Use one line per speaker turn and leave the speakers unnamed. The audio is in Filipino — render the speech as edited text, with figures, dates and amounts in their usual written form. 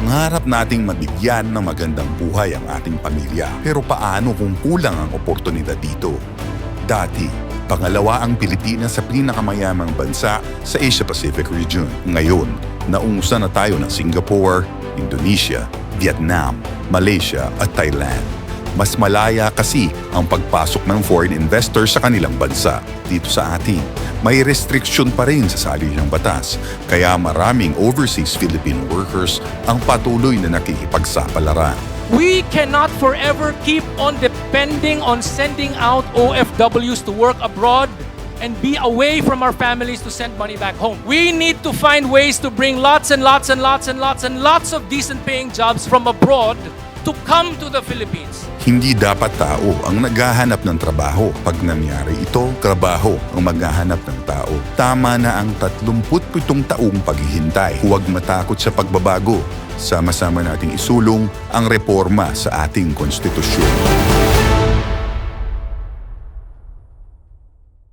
Pangarap nating mabigyan ng magandang buhay ang ating pamilya. Pero paano kung kulang ang oportunidad dito? Dati, pangalawa ang Pilipinas sa pinakamayamang bansa sa Asia-Pacific region. Ngayon, naungusan na tayo ng Singapore, Indonesia, Vietnam, Malaysia at Thailand. Mas malaya kasi ang pagpasok ng foreign investors sa kanilang bansa. Dito sa atin, may restriction pa rin sa saligang batas, kaya maraming overseas Filipino workers ang patuloy na nakikipagsapalaran.
We cannot forever keep on depending on sending out OFWs to work abroad and be away from our families to send money back home. We need to find ways to bring lots and lots and lots and lots and lots of decent paying jobs from abroad to come to the Philippines.
Hindi dapat tao ang naghahanap ng trabaho. Pag nangyari ito, trabaho ang maghahanap ng tao. Tama na ang 37 taong paghihintay. Huwag matakot sa pagbabago. Sama-sama nating isulong ang reforma sa ating konstitusyon.